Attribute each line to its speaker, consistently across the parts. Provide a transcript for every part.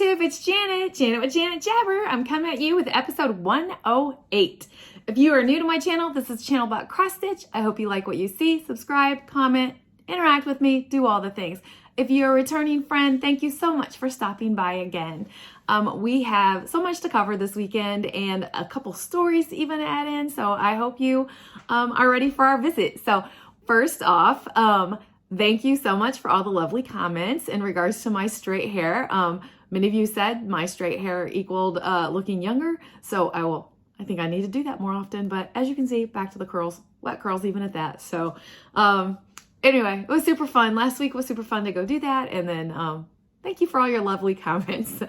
Speaker 1: Flosstube, it's Janet with Janet Jabber. I'm coming at you with episode 108. If you are new to my channel, this is a channel about cross stitch. I hope you like what you see. Subscribe, comment, interact with me, do all the things. If you're a returning friend, thank you so much for stopping by again. We have so much to cover this weekend and a couple stories to even add in, so I hope you are ready for our visit. So first off, thank you so much for all the lovely comments in regards to my straight hair. Many of you said my straight hair equaled looking younger, so I think I need to do that more often, but as you can see, back to the curls, wet curls even at that. So anyway, it was super fun. Last week was super fun to go do that, and then thank you for all your lovely comments.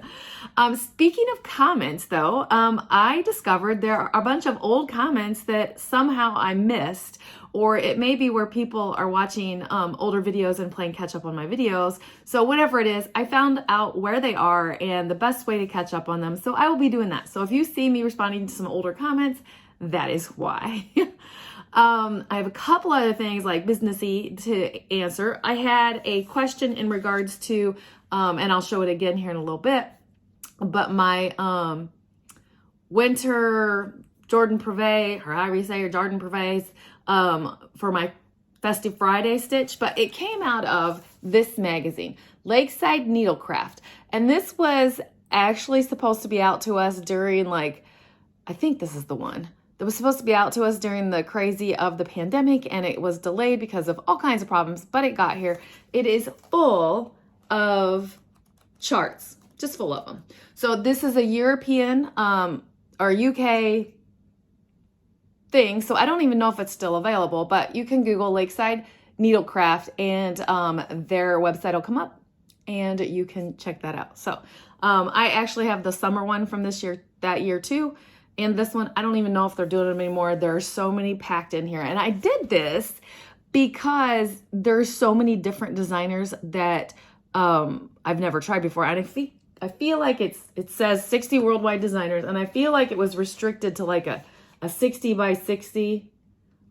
Speaker 1: Speaking of comments though, I discovered there are a bunch of old comments that somehow I missed, or it may be where people are watching older videos and playing catch up on my videos. So whatever it is, I found out where they are and the best way to catch up on them. So I will be doing that. So if you see me responding to some older comments, that is why. I have a couple other things like businessy to answer. I had a question in regards to, and I'll show it again here in a little bit, but my winter Jordan Privé, or however you say your Jordan Privés, for my Festive Friday stitch, but it came out of this magazine, Lakeside Needlecraft. And this was actually supposed to be out to us during I think this is the one. That was supposed to be out to us during the crazy of the pandemic, and it was delayed because of all kinds of problems, but it got here. It is full of charts, just full of them. So this is a European or UK thing, so I don't even know if it's still available, but you can Google Lakeside Needlecraft and their website will come up and you can check that out. So I actually have the summer one from that year too. And this one, I don't even know if they're doing them anymore. There are so many packed in here. And I did this because there's so many different designers that I've never tried before. And I feel like it says 60 worldwide designers. And I feel like it was restricted to like a 60 by 60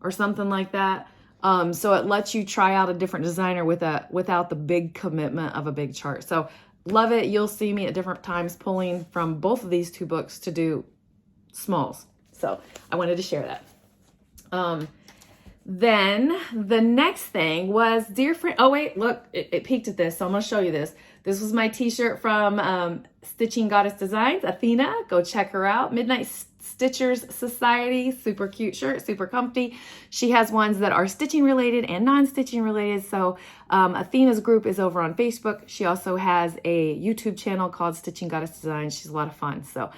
Speaker 1: or something like that. So it lets you try out a different designer without the big commitment of a big chart. So love it. You'll see me at different times pulling from both of these two books to do smalls. So I wanted to share that. Then the next thing was, dear friend, oh wait, look, it peeked at this. So I'm going to show you this. This was my t-shirt from Stitching Goddess Designs, Athena. Go check her out. Midnight Stitchers Society, super cute shirt, super comfy. She has ones that are stitching related and non-stitching related. So Athena's group is over on Facebook. She also has a YouTube channel called Stitching Goddess Designs. She's a lot of fun. So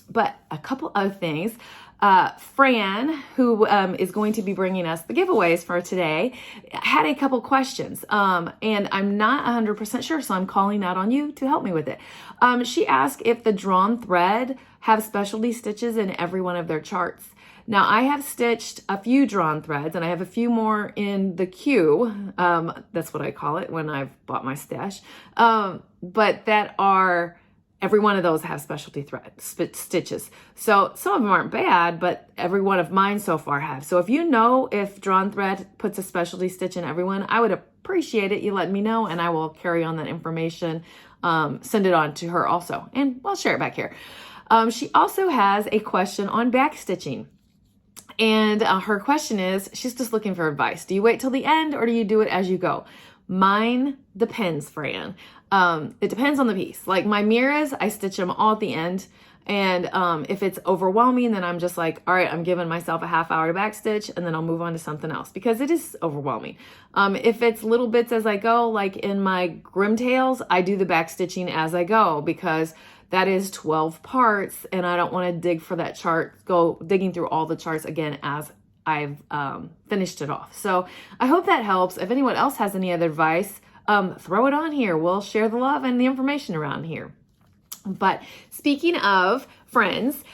Speaker 1: but a couple other things. Fran, who is going to be bringing us the giveaways for today, had a couple questions, and I'm not 100% sure, so I'm calling out on you to help me with it. She asked if the drawn thread have specialty stitches in every one of their charts. Now, I have stitched a few drawn threads, and I have a few more in the queue. That's what I call it when I've bought my stash. But that are... every one of those have specialty thread stitches. So some of them aren't bad, but every one of mine so far have. So if you know if drawn thread puts a specialty stitch in everyone, I would appreciate it. You let me know and I will carry on that information, send it on to her also. And I'll share it back here. She also has a question on back stitching. And her question is, she's just looking for advice. Do you wait till the end or do you do it as you go? Mine depends, Fran. It depends on the piece. Like my mirrors, I stitch them all at the end. And if it's overwhelming, then I'm just like, all right, I'm giving myself a half hour to backstitch and then I'll move on to something else because it is overwhelming. If it's little bits as I go, like in my Grimtails, I do the backstitching as I go because that is 12 parts and I don't want to dig for that chart, go digging through all the charts again as I've finished it off. So I hope that helps. If anyone else has any other advice, throw it on here. We'll share the love and the information around here. But speaking of friends,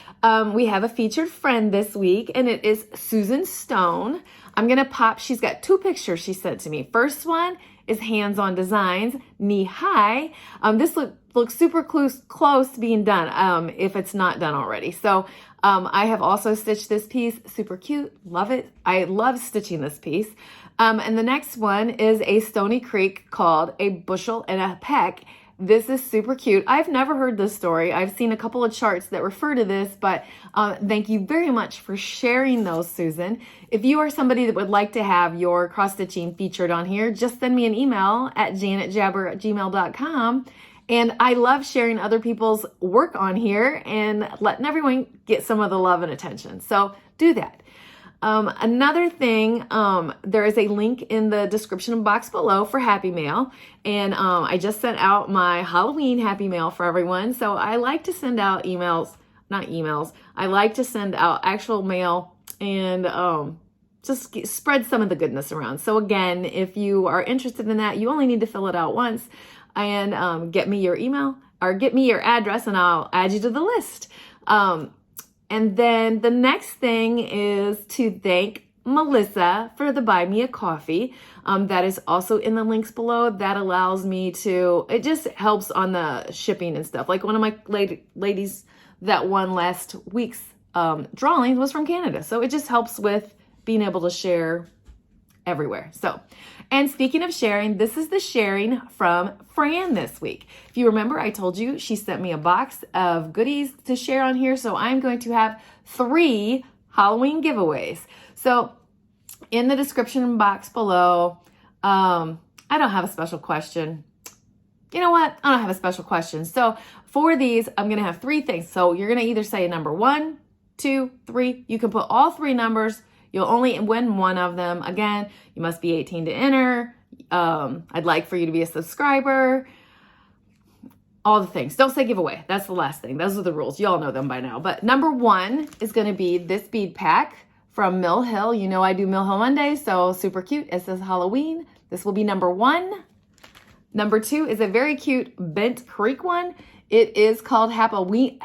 Speaker 1: we have a featured friend this week, and it is Susan Stone. I'm going to pop, she's got two pictures she sent to me. First one is Hands-On Designs, knee high. This looks super close to being done, if it's not done already. So I have also stitched this piece, super cute, love it. I love stitching this piece. And the next one is a Stony Creek called A Bushel and a Peck. this is super cute. I've never heard this story. I've seen a couple of charts that refer to this, but thank you very much for sharing those, Susan. If you are somebody that would like to have your cross stitching featured on here, just send me an email at janetjabber@gmail.com. And I love sharing other people's work on here and letting everyone get some of the love and attention. So do that. Another thing, there is a link in the description box below for Happy Mail. And I just sent out my Halloween Happy Mail for everyone. So I like to send out emails, not emails. I like to send out actual mail and just spread some of the goodness around. So again, if you are interested in that, you only need to fill it out once and get me your email or get me your address and I'll add you to the list. And then the next thing is to thank Melissa for the Buy Me a Coffee. That is also in the links below. That allows me to, it just helps on the shipping and stuff. Like one of my ladies that won last week's drawing was from Canada. So it just helps with being able to share everywhere. So, and speaking of sharing, this is the sharing from Fran this week. If you remember, I told you she sent me a box of goodies to share on here. So I'm going to have 3 Halloween giveaways. So in the description box below, I don't have a special question. You know what? I don't have a special question. So for these, I'm going to have 3 things. So you're going to either say number 1, 2, 3. You can put all 3 numbers. You'll only win one of them. Again, you must be 18 to enter. I'd like for you to be a subscriber. All the things. Don't say giveaway. That's the last thing. Those are the rules. You all know them by now. But number 1 is going to be this bead pack from Mill Hill. You know I do Mill Hill Mondays, so super cute. It says Halloween. This will be number 1. Number 2 is a very cute Bent Creek one. It is called Happy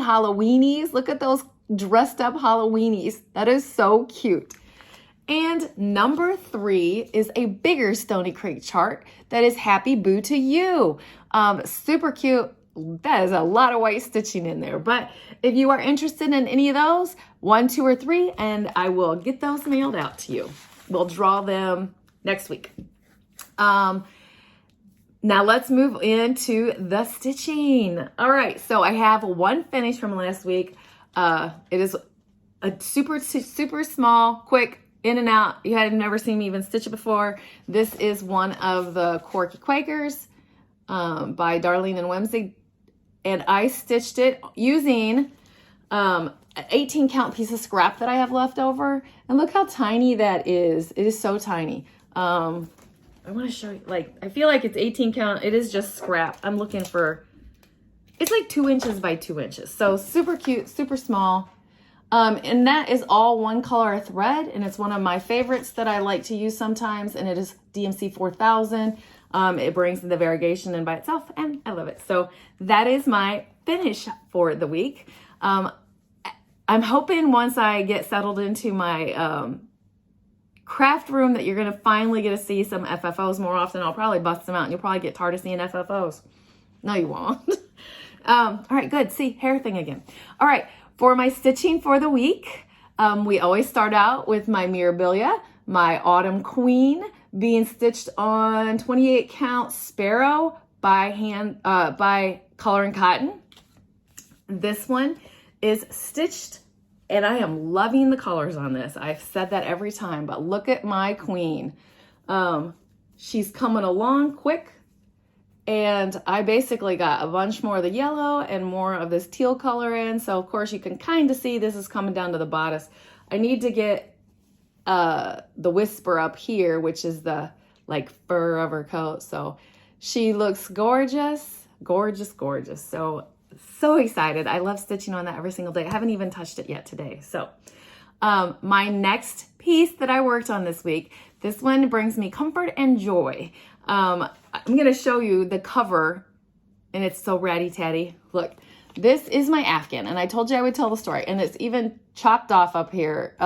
Speaker 1: Halloweenies. Look at those dressed up Halloweenies. That is so cute. And number 3 is a bigger Stony Creek chart that is Happy Boo to You. Super cute. That is a lot of white stitching in there. But if you are interested in any of those, 1, 2, or 3, and I will get those mailed out to you. We'll draw them next week. Now let's move into the stitching. All right, so I have one finish from last week. It is a super small, quick, in and out. You had never seen me even stitch it before. This is one of the Quirky Quakers by Darlene and Whimsy. And I stitched it using an 18 count piece of scrap that I have left over. And look how tiny that is. It is so tiny. I want to show you, like, I feel like it's 18 count. It is just scrap. I'm looking for, it's like 2 inches by 2 inches. So super cute, super small. And that is all one color thread. And it's one of my favorites that I like to use sometimes. And it is DMC 4000. It brings the variegation in by itself and I love it. So that is my finish for the week. I'm hoping once I get settled into my, craft room that you're going to finally get to see some FFOs more often. I'll probably bust them out and you'll probably get tired of seeing FFOs. No, you won't. All right, good. See, hair thing again. All right, for my stitching for the week, we always start out with my Mirabilia, my Autumn Queen, being stitched on 28 count Sparrow by hand, by Color and Cotton. This one is stitched and I am loving the colors on this. I've said that every time, but look at my queen. She's coming along quick. And I basically got a bunch more of the yellow and more of this teal color in. So of course you can kind of see this is coming down to the bodice. I need to get the whisper up here, which is the like fur of her coat. So she looks gorgeous, gorgeous, gorgeous. So excited. I love stitching on that every single day. I haven't even touched it yet today. So my next piece that I worked on this week, this one brings me comfort and joy. I'm going to show you the cover and it's so ratty-tatty. Look, this is my afghan and I told you I would tell the story and it's even chopped off up here.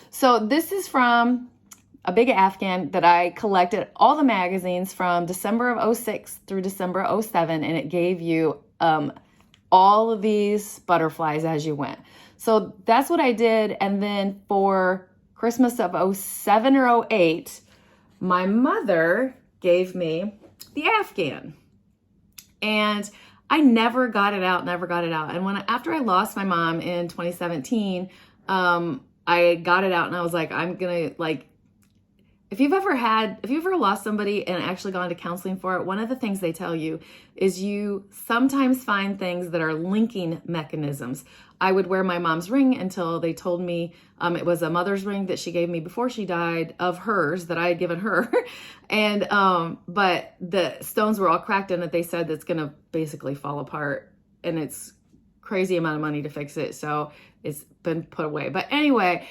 Speaker 1: So this is from a big afghan that I collected all the magazines from December of 06 through December of 07 and it gave you all of these butterflies as you went. So that's what I did. And then for Christmas of 07 or 08, my mother gave me the afghan. And I never got it out, never got it out. And after I lost my mom in 2017, I got it out and I was like, I'm gonna, like, if you've ever lost somebody and actually gone to counseling for it, one of the things they tell you is you sometimes find things that are linking mechanisms. I would wear my mom's ring until they told me it was a mother's ring that she gave me before she died, of hers that I had given her. And but the stones were all cracked in it. They said that's gonna basically fall apart, and it's crazy amount of money to fix it. So it's been put away. But anyway,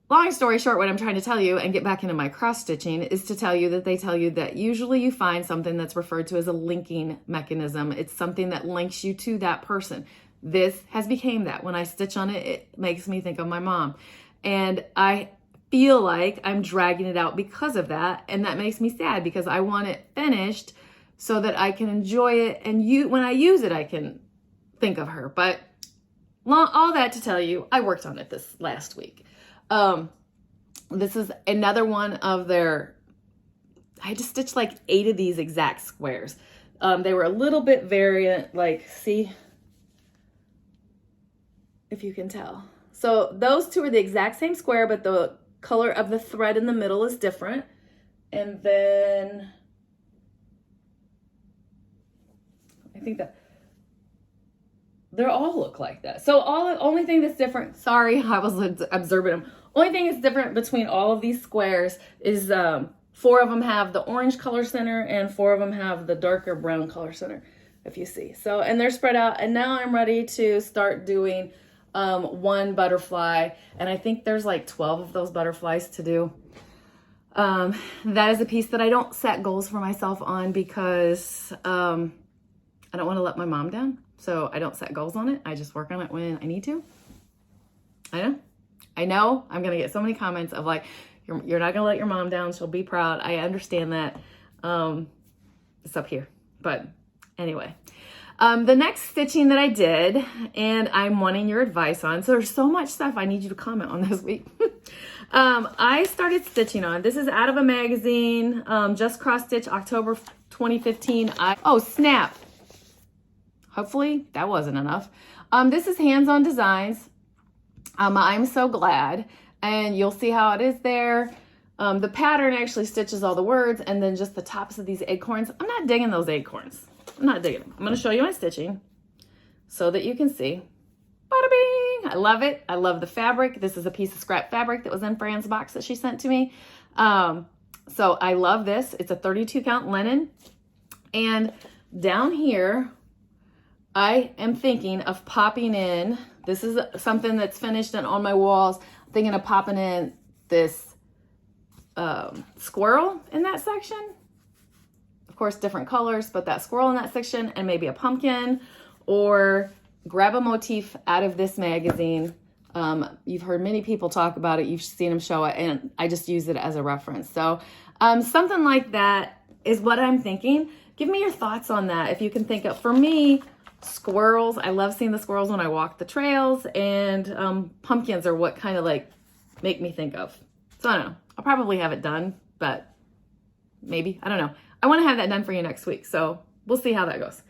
Speaker 1: long story short, what I'm trying to tell you and get back into my cross stitching is to tell you that they tell you that usually you find something that's referred to as a linking mechanism. It's something that links you to that person. This has become that. When I stitch on it, it makes me think of my mom. And I feel like I'm dragging it out because of that. And that makes me sad because I want it finished so that I can enjoy it. And when I use it, I can think of her. But all that to tell you, I worked on it this last week. This is another one of their, I just stitched like 8 of these exact squares. They were a little bit variant, like, see if you can tell. So those 2 are the exact same square, but the color of the thread in the middle is different. And then I think that they all look like that. So only thing that's different, sorry, I was observing them. Only thing that's different between all of these squares is 4 of them have the orange color center and 4 of them have the darker brown color center, if you see. So, and they're spread out, and now I'm ready to start doing one butterfly, and I think there's like 12 of those butterflies to do. That is a piece that I don't set goals for myself on because I don't want to let my mom down. So I don't set goals on it. I just work on it when I need to. I know I'm going to get so many comments of like, you're not going to let your mom down. She'll be proud. I understand that. It's up here. But anyway, the next stitching that I did, and I'm wanting your advice on, so there's so much stuff I need you to comment on this week. I started stitching on, this is out of a magazine, Just Cross Stitch, October 2015. Oh, snap. Hopefully that wasn't enough. This is Hands On Designs. I'm so glad. And you'll see how it is there. The pattern actually stitches all the words and then just the tops of these acorns. I'm not digging those acorns. I'm not digging them. I'm going to show you my stitching so that you can see. Bada bing! I love it. I love the fabric. This is a piece of scrap fabric that was in Fran's box that she sent to me. So I love this. It's a 32 count linen. And down here, I am thinking of popping in, this is something that's finished and on my walls, I'm thinking of popping in this squirrel in that section. Of course, different colors, but that squirrel in that section, and maybe a pumpkin, or grab a motif out of this magazine. You've heard many people talk about it. You've seen them show it, and I just use it as a reference. So something like that is what I'm thinking. Give me your thoughts on that. If you can think of, for me, squirrels, I love seeing the squirrels when I walk the trails, and pumpkins are what kind of like make me think of. So I don't know. I'll probably have it done, but maybe, I don't know. I want to have that done for you next week, so we'll see how that goes.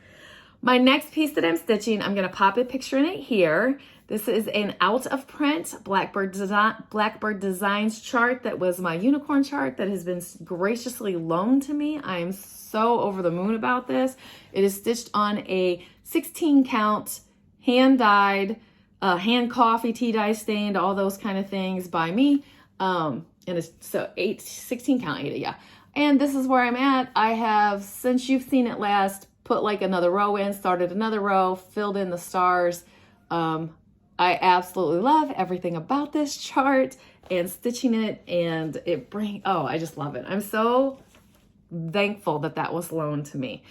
Speaker 1: My next piece that I'm stitching, I'm going to pop a picture in it here. This is an out of print Blackbird Designs chart that was my unicorn chart that has been graciously loaned to me. I am so over the moon about this. It is stitched on a 16 count, hand dyed, hand coffee, tea dye stained, all those kind of things by me. And it's so 16 count, 8, yeah. And this is where I'm at. I have, since you've seen it last, put like another row in, started another row, filled in the stars. I absolutely love everything about this chart and stitching it, and oh, I just love it. I'm so thankful that that was loaned to me.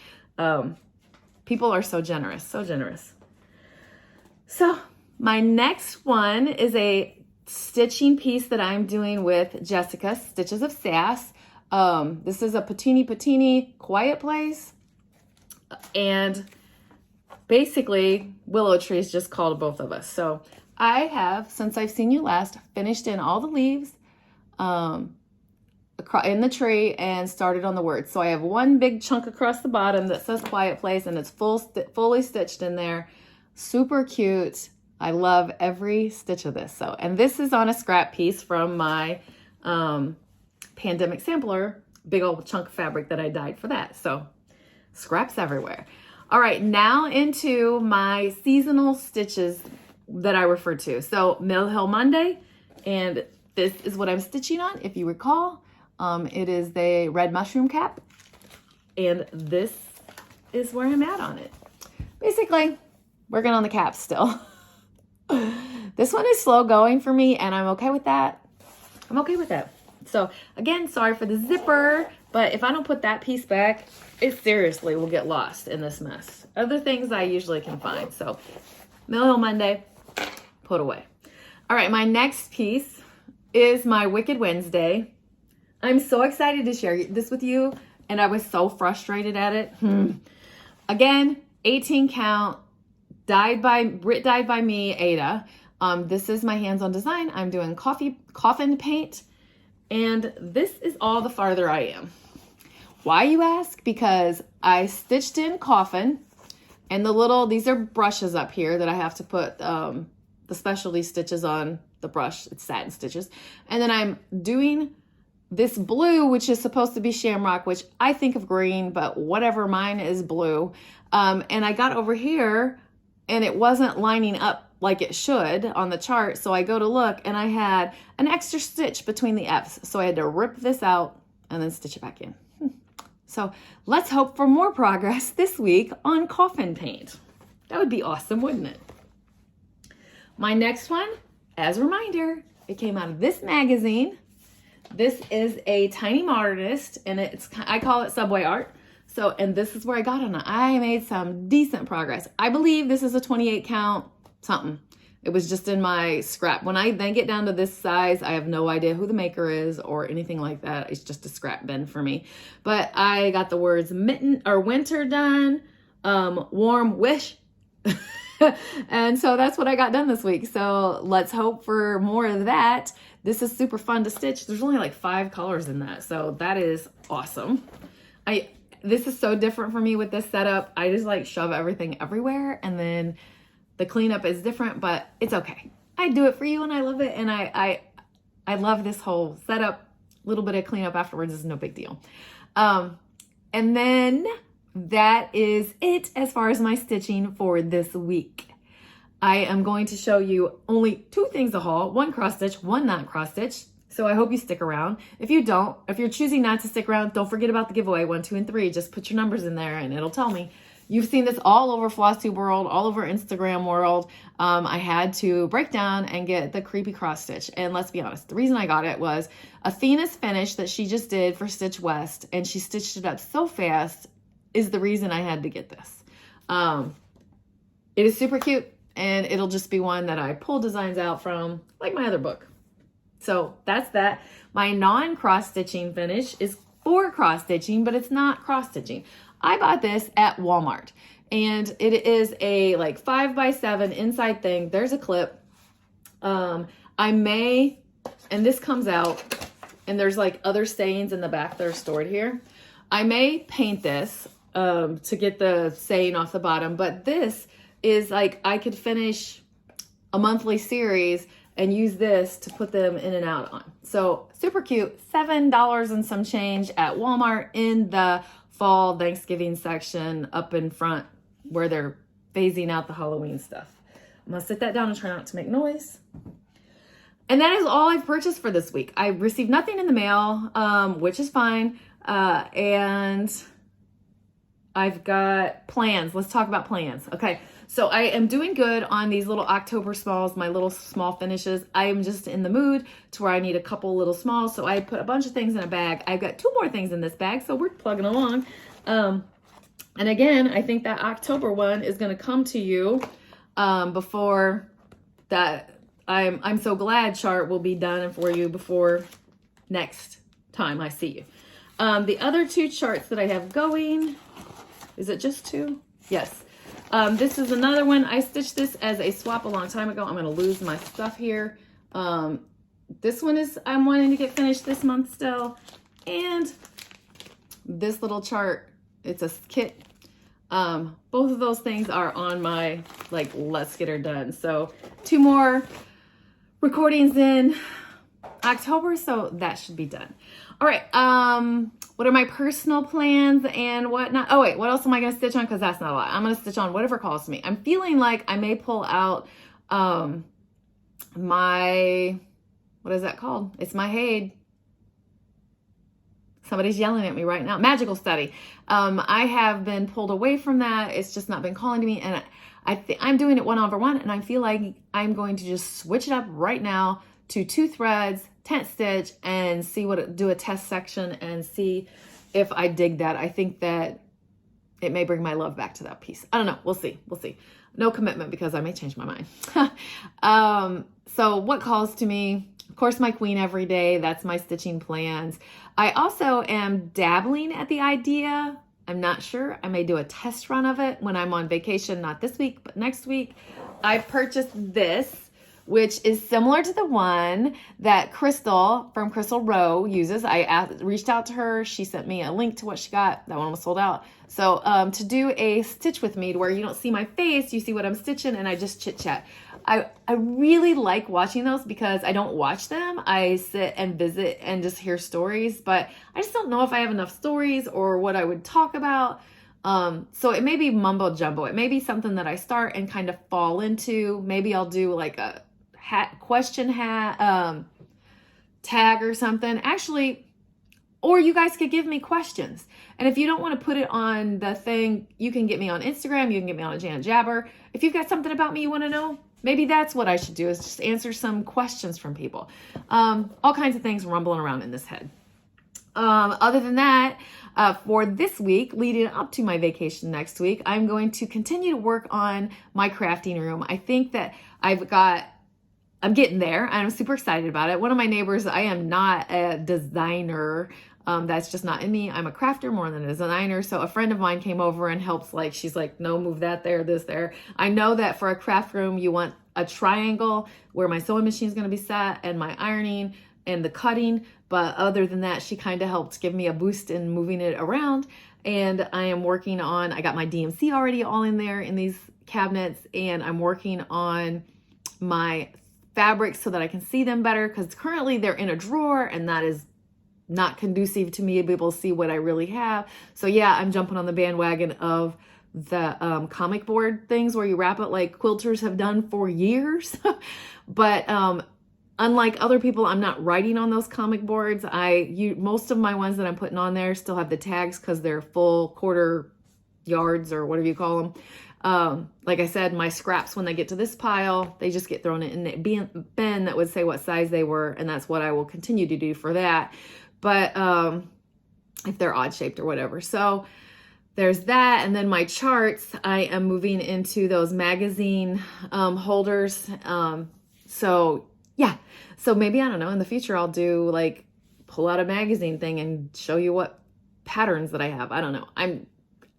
Speaker 1: People are so generous, so generous. So my next one is a stitching piece that I'm doing with Jessica, Stitches of Sass. This is a Patina Patina quiet place. And basically, Willow Trees just called both of us. So I have, since I've seen you last, finished in all the leaves. in the tree and started on the word. So I have one big chunk across the bottom that says quiet place, and it's fully stitched in there. Super cute. I love every stitch of this. So, and this is on a scrap piece from my pandemic sampler, big old chunk of fabric that I dyed for that. So scraps everywhere. All right, now into my seasonal stitches that I refer to. So Mill Hill Monday, and this is what I'm stitching on, if you recall. It is the red mushroom cap, and this is where I'm at on it. Basically, working on the cap still. This one is slow going for me, and I'm okay with that. I'm okay with that. So again, sorry for the zipper, but if I don't put that piece back, it seriously will get lost in this mess. Other things I usually can find. So Mill Hill Monday, put away. All right, my next piece is my Wicked Wednesday. I'm so excited to share this with you, and I was so frustrated at it. Again, 18 count, dyed by me, Ada. This is my hands-on design. I'm doing coffin paint, and this is all the farther I am. Why, you ask? Because I stitched in coffin, and these are brushes up here that I have to put the specialty stitches on the brush. It's satin stitches. And then I'm doing this blue, which is supposed to be shamrock, which I think of green, but whatever, mine is blue. And I got over here and it wasn't lining up like it should on the chart. So I go to look and I had an extra stitch between the F's. So I had to rip this out and then stitch it back in. So let's hope for more progress this week on coffin paint. That would be awesome, wouldn't it? My next one, as a reminder, it came out of this magazine. This is a tiny modernist, and I call it Subway art. So, and this is where I got on it. I made some decent progress. I believe this is a 28 count something. It was just in my scrap. When I then get down to this size, I have no idea who the maker is or anything like that. It's just a scrap bin for me. But I got the words winter done, warm wish. And so that's what I got done this week. So let's hope for more of that. This is super fun to stitch. There's only like 5 colors in that. So that is awesome. This is so different for me with this setup. I just like shove everything everywhere, and then the cleanup is different, but it's okay. I do it for you and I love it. And I love this whole setup. A little bit of cleanup afterwards is no big deal. And then that is it as far as my stitching for this week. I am going to show you only 2 things to haul, 1 cross stitch, 1 not cross stitch. So I hope you stick around. If you're choosing not to stick around, don't forget about the giveaway 1, 2, and 3. Just put your numbers in there and it'll tell me. You've seen this all over Flosstube world, all over Instagram world. I had to break down and get the creepy cross stitch. And let's be honest, the reason I got it was Athena's finish that she just did for Stitch West, and she stitched it up so fast, is the reason I had to get this. It is super cute, and it'll just be one that I pull designs out from, like my other book. So that's that. My non-cross stitching finish is for cross stitching, but it's not cross stitching. I bought this at Walmart, and it is a like 5x7 inside thing. There's a clip. And this comes out, and there's like other stains in the back that are stored here. I may paint this to get the stain off the bottom, but this is like, I could finish a monthly series and use this to put them in and out on. So super cute, $7 and some change at Walmart in the fall Thanksgiving section up in front where they're phasing out the Halloween stuff. I'm gonna sit that down and try not to make noise. And that is all I've purchased for this week. I received nothing in the mail, which is fine. And I've got plans. Let's talk about plans. Okay, so I am doing good on these little October smalls, my little small finishes. I am just in the mood to where I need a couple little smalls. So I put a bunch of things in a bag. I've got 2 more things in this bag, so we're plugging along. And again, I think that October one is going to come to you before that. I'm so glad chart will be done for you before next time I see you. The other 2 charts that I have going, is it just 2? Yes. This is another one. I stitched this as a swap a long time ago. I'm going to lose my stuff here. This one is, I'm wanting to get finished this month still. and this little chart. It's a kit. Both of those things are on my, like, let's get her done. So 2 more recordings in October, so that should be done. All right, what are my personal plans and whatnot? Oh wait, what else am I gonna stitch on? Because that's not a lot. I'm gonna stitch on whatever calls to me. I'm feeling like I may pull out my, what is that called? It's my Haid. Somebody's yelling at me right now. Magical Study. I have been pulled away from that. It's just not been calling to me, and I'm doing it 1/1, and I feel like I'm going to just switch it up right now to 2 threads, tent stitch, and see do a test section and see if I dig that. I think that it may bring my love back to that piece. I don't know. We'll see. We'll see. No commitment because I may change my mind. So what calls to me? Of course, my queen every day. That's my stitching plans. I also am dabbling at the idea. I'm not sure. I may do a test run of it when I'm on vacation, not this week, but next week. I purchased this, which is similar to the one that Crystal from Crystal Row uses. I reached out to her. She sent me a link to what she got. That one was sold out. So to do a stitch with me to where you don't see my face, you see what I'm stitching, and I just chit chat. I really like watching those because I don't watch them. I sit and visit and just hear stories, but I just don't know if I have enough stories or what I would talk about. So it may be mumbo jumbo. It may be something that I start and kind of fall into. Maybe I'll do like a question tag or something. Actually, or you guys could give me questions. And if you don't want to put it on the thing, you can get me on Instagram. You can get me on Janet Jabber. If you've got something about me you want to know, maybe that's what I should do, is just answer some questions from people. All kinds of things rumbling around in this head. Other than that, for this week, leading up to my vacation next week, I'm going to continue to work on my crafting room. I think that I'm getting there. I'm super excited about it. One of my neighbors, I am not a designer. That's just not in me. I'm a crafter more than a designer. So a friend of mine came over and helps, like, she's like, no, move that there, this there. I know that for a craft room, you want a triangle where my sewing machine is going to be set and my ironing and the cutting. But other than that, she kind of helped give me a boost in moving it around. And I am working on, I got my DMC already all in there in these cabinets, and I'm working on my fabrics so that I can see them better, because currently they're in a drawer and that is not conducive to me to be able to see what I really have. So yeah, I'm jumping on the bandwagon of the comic board things where you wrap it like quilters have done for years. But unlike other people, I'm not writing on those comic boards. Most of my ones that I'm putting on there still have the tags because they're full quarter yards or whatever you call them. Like I said, my scraps, when they get to this pile, they just get thrown in a bin that would say what size they were, and that's what I will continue to do for that. But if they're odd shaped or whatever. So there's that. And then my charts, I am moving into those magazine holders. So yeah, so maybe, I don't know, in the future I'll do, like, pull out a magazine thing and show you what patterns that I have. I don't know.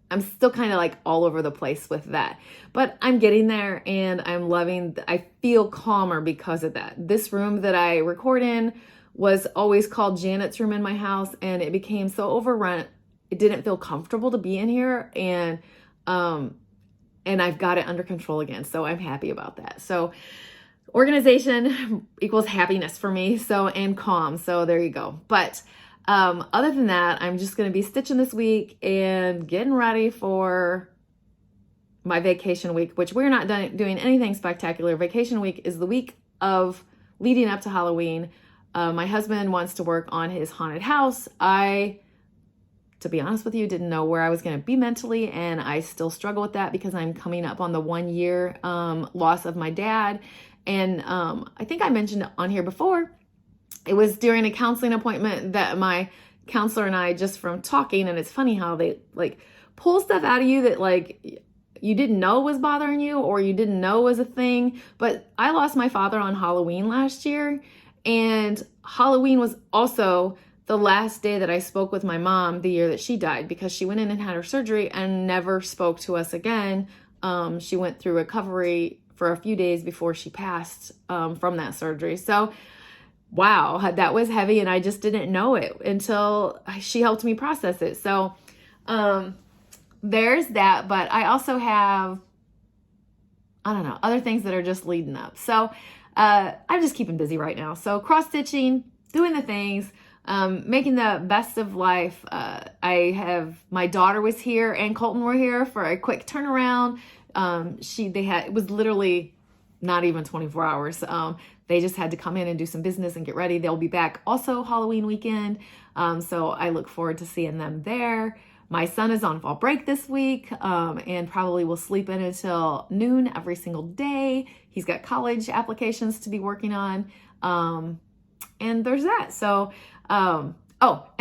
Speaker 1: I'm still kind of like all over the place with that, but I'm getting there, and I'm loving, I feel calmer because of that. This room that I record in was always called Janet's room in my house, and it became so overrun. It didn't feel comfortable to be in here, and I've got it under control again. So I'm happy about that. So organization equals happiness for me. So, and calm. So there you go. But other than that, I'm just going to be stitching this week and getting ready for my vacation week, which we're not doing anything spectacular. Vacation week is the week of leading up to Halloween. My husband wants to work on his haunted house. To be honest with you, didn't know where I was going to be mentally, and I still struggle with that because I'm coming up on the 1 year loss of my dad. And I think I mentioned on here before, it was during a counseling appointment that my counselor and I, just from talking, and it's funny how they like pull stuff out of you that like you didn't know was bothering you or you didn't know was a thing. But I lost my father on Halloween last year, and Halloween was also the last day that I spoke with my mom the year that she died, because she went in and had her surgery and never spoke to us again. She went through recovery for a few days before she passed from that surgery. So wow, that was heavy and I just didn't know it until she helped me process it. So there's that, but I also have, I don't know, other things that are just leading up. So I'm just keeping busy right now. So cross stitching, doing the things, making the best of life. My daughter was here and Colton were here for a quick turnaround. It was literally not even 24 hours. They just had to come in and do some business and get ready. They'll be back also Halloween weekend. So I look forward to seeing them there. My son is on fall break this week, and probably will sleep in until noon every single day. He's got college applications to be working on. And there's that. So, and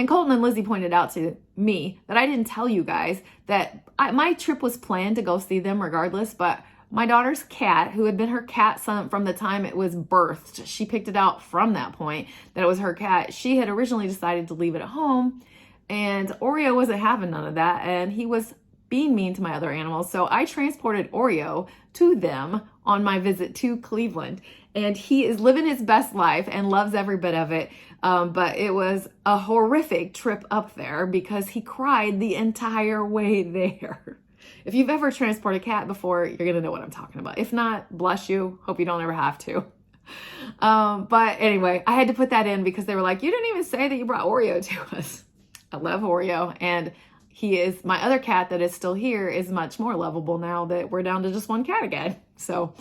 Speaker 1: Colton and Lizzie pointed out to me that I didn't tell you guys that my trip was planned to go see them regardless, but my daughter's cat, who had been her cat from the time it was birthed, she picked it out from that point that it was her cat. She had originally decided to leave it at home, and Oreo wasn't having none of that, and he was being mean to my other animals. So I transported Oreo to them on my visit to Cleveland, and he is living his best life and loves every bit of it. But it was a horrific trip up there because he cried the entire way there. If you've ever transported a cat before, you're going to know what I'm talking about. If not, bless you. Hope you don't ever have to. But anyway, I had to put that in because they were like, you didn't even say that you brought Oreo to us. I love Oreo. And my other cat that is still here is much more lovable now that we're down to just one cat again. So,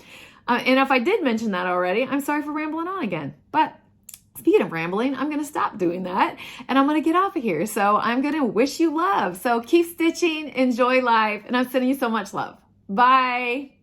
Speaker 1: and if I did mention that already, I'm sorry for rambling on again. But speaking of rambling, I'm going to stop doing that and I'm going to get off of here. So I'm going to wish you love. So keep stitching, enjoy life, and I'm sending you so much love. Bye.